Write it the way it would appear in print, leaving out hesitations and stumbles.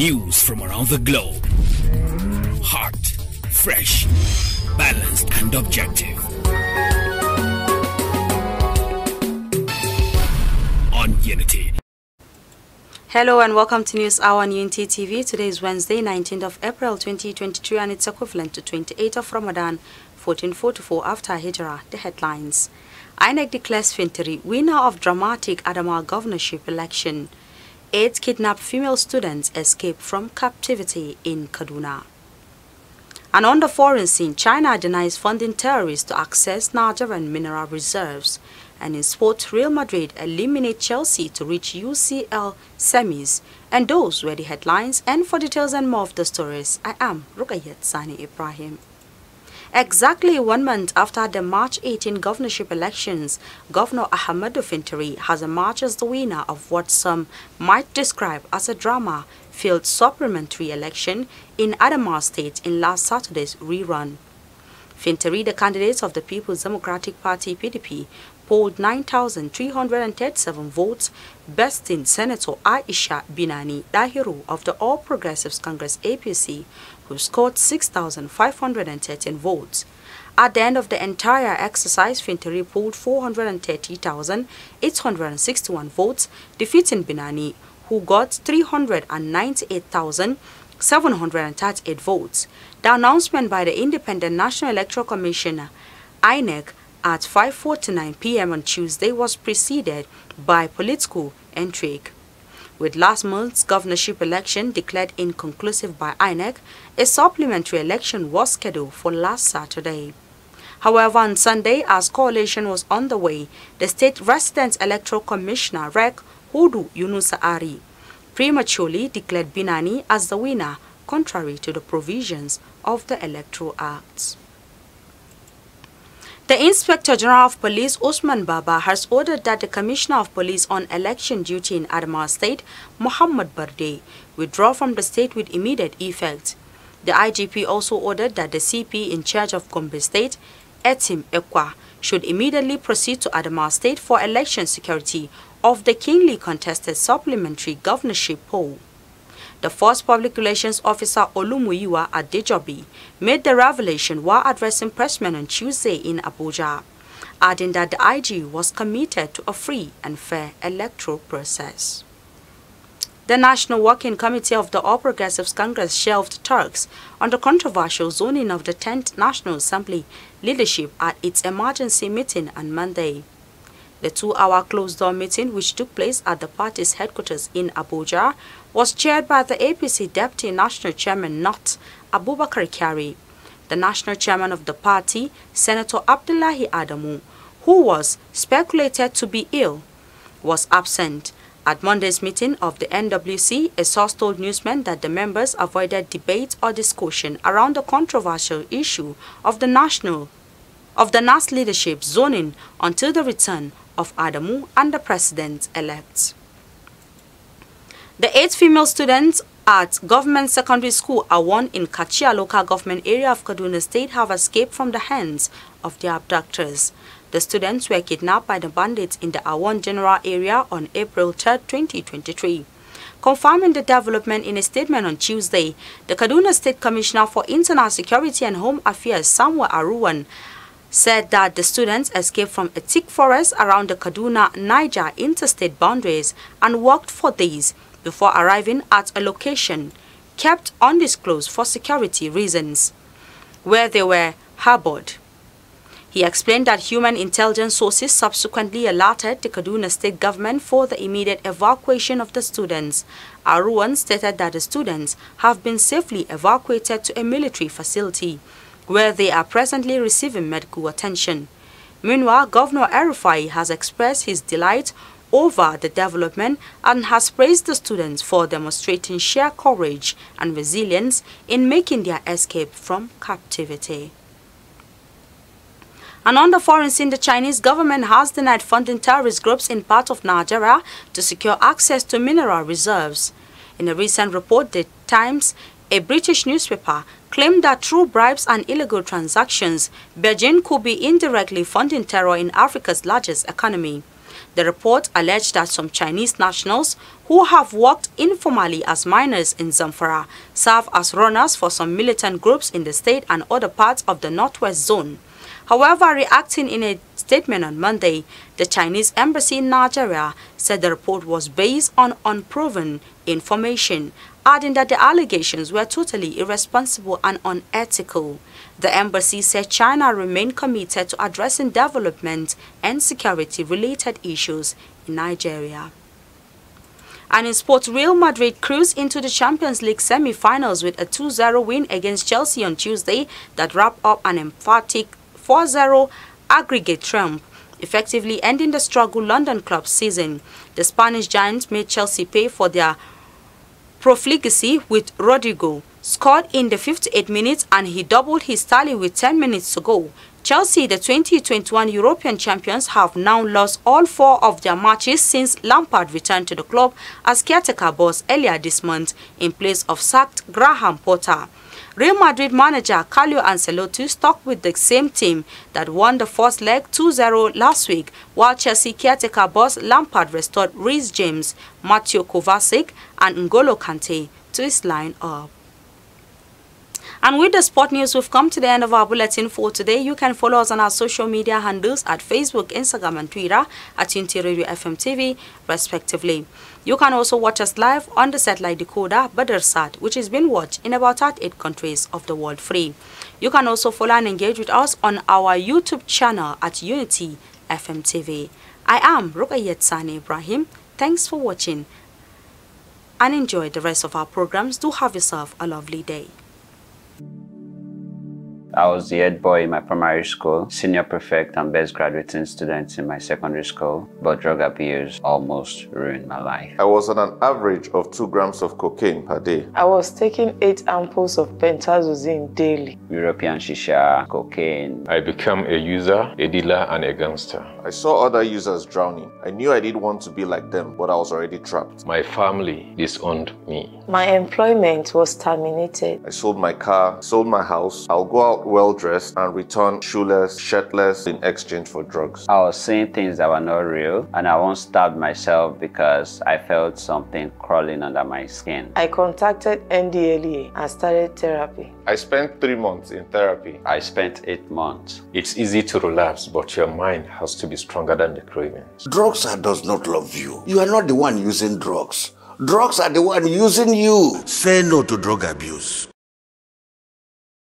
News from around the globe. Hot, fresh, balanced and objective. On Unity. Hello and welcome to News Hour on Unity TV. Today is Wednesday, 19th of April 2022 and it's equivalent to 28th of Ramadan 1444 after Hijrah. The headlines. INEC declares Fintiri winner of dramatic Adamawa governorship election. 8 kidnapped female students escape from captivity in Kaduna. And on the foreign scene, China denies funding terrorists to access Nigerian mineral reserves. And in sports, Real Madrid eliminate Chelsea to reach UCL semis. And those were the headlines. And for details and more of the stories, I am Rukayat Sani Ibrahim. Exactly 1 month after the March 18 governorship elections, Governor Ahmadu Fintiri has emerged as the winner of what some might describe as a drama-filled supplementary election in Adamawa State in last Saturday's rerun. Fintiri, the candidate of the People's Democratic Party (PDP), polled 9,337 votes, besting Senator Aisha Binani Dahiru of the All Progressives Congress (APC), who scored 6,513 votes. At the end of the entire exercise, Fintiri polled 430,861 votes, defeating Binani, who got 398,738 votes. The announcement by the Independent National Electoral Commission, INEC, at 5:49 p.m. on Tuesday was preceded by political intrigue. With last month's governorship election declared inconclusive by INEC, a supplementary election was scheduled for last Saturday. However, on Sunday, as coalition was on the way, the State Resident Electoral Commissioner, Rec. Hudu Yunusa Ari, prematurely declared Binani as the winner, contrary to the provisions of the Electoral Act. The Inspector General of Police, Usman Baba, has ordered that the Commissioner of Police on election duty in Adamawa State, Muhammad Barde, withdraw from the state with immediate effect. The IGP also ordered that the CP in charge of Gombe State, Etim Ekwa, should immediately proceed to Adamawa State for election security of the keenly contested supplementary governorship poll. The first Public Relations Officer Olumuyiwa Adejobi made the revelation while addressing pressmen on Tuesday in Abuja, adding that the IG was committed to a free and fair electoral process. The National Working Committee of the All Progressives Congress shelved talks on the controversial zoning of the 10th National Assembly leadership at its emergency meeting on Monday. The 2-hour closed-door meeting, which took place at the party's headquarters in Abuja, was chaired by the APC Deputy National Chairman Not Abubakar Kyari. The National Chairman of the party, Senator Abdullahi Adamu, who was speculated to be ill, was absent. At Monday's meeting of the NWC, a source told newsmen that the members avoided debate or discussion around the controversial issue of the NAS leadership zoning until the return of Adamu and the president-elect. The 8 female students at Government Secondary School Awon in Kachia local government area of Kaduna State have escaped from the hands of their abductors. The students were kidnapped by the bandits in the Awon general area on April 3, 2023. Confirming the development in a statement on Tuesday, the Kaduna State Commissioner for Internal Security and Home Affairs, Samuel Aruwan, said that the students escaped from a thick forest around the Kaduna-Niger interstate boundaries and walked for days before arriving at a location kept undisclosed for security reasons, where they were harbored. He explained that human intelligence sources subsequently alerted the Kaduna State government for the immediate evacuation of the students. Aruwan stated that the students have been safely evacuated to a military facility, where they are presently receiving medical attention. Meanwhile, Governor Erufai has expressed his delight over the development and has praised the students for demonstrating sheer courage and resilience in making their escape from captivity. And on the foreign scene, the Chinese government has denied funding terrorist groups in part of Nigeria to secure access to mineral reserves. In a recent report, The Times, a British newspaper, claimed that through bribes and illegal transactions, Beijing could be indirectly funding terror in Africa's largest economy. The report alleged that some Chinese nationals who have worked informally as miners in Zamfara serve as runners for some militant groups in the state and other parts of the Northwest Zone. However, reacting in a statement on Monday, the Chinese embassy in Nigeria said the report was based on unproven information, adding that the allegations were totally irresponsible and unethical. The embassy said China remained committed to addressing development and security-related issues in Nigeria. And in sports, Real Madrid cruised into the Champions League semi-finals with a 2-0 win against Chelsea on Tuesday that wrapped up an emphatic 4-0 aggregate triumph, effectively ending the struggle London club's season. The Spanish giants made Chelsea pay for their profligacy with Rodrigo scored in the 58th minute and he doubled his tally with 10 minutes to go. Chelsea, the 2021 European champions, have now lost all 4 of their matches since Lampard returned to the club as caretaker boss earlier this month in place of sacked Graham Potter. Real Madrid manager Carlo Ancelotti stuck with the same team that won the first leg 2-0 last week, while Chelsea caretaker boss Lampard restored Reece James, Mateo Kovacic and N'Golo Kante to his line-up. And with the sport news, we've come to the end of our bulletin for today. You can follow us on our social media handles at Facebook, Instagram and Twitter at TUNTBE Radio FM TV, respectively. You can also watch us live on the satellite decoder Badarsat, which is being watched in about 38 countries of the world free. You can also follow and engage with us on our YouTube channel at Unity FM TV. I am Rukayet Sani Ibrahim. Thanks for watching and enjoy the rest of our programs. Do have yourself a lovely day. I was the head boy in my primary school, senior prefect and best graduating student in my secondary school, but drug abuse almost ruined my life. I was on an average of 2 grams of cocaine per day. I was taking 8 ampoules of pentazosine daily. European shisha, cocaine. I became a user, a dealer and a gangster. I saw other users drowning. I knew I didn't want to be like them, but I was already trapped. My family disowned me. My employment was terminated. I sold my car, sold my house. I'll go out well-dressed and return shoeless, shirtless in exchange for drugs. I was seeing things that were not real, and I once stabbed myself because I felt something crawling under my skin. I contacted NDLEA and started therapy. I spent 3 months in therapy. I spent 8 months. It's easy to relapse, but your mind has to be stronger than the cravings. Drugs does not love you. You are not the one using drugs. Drugs are the one using you. Say no to drug abuse.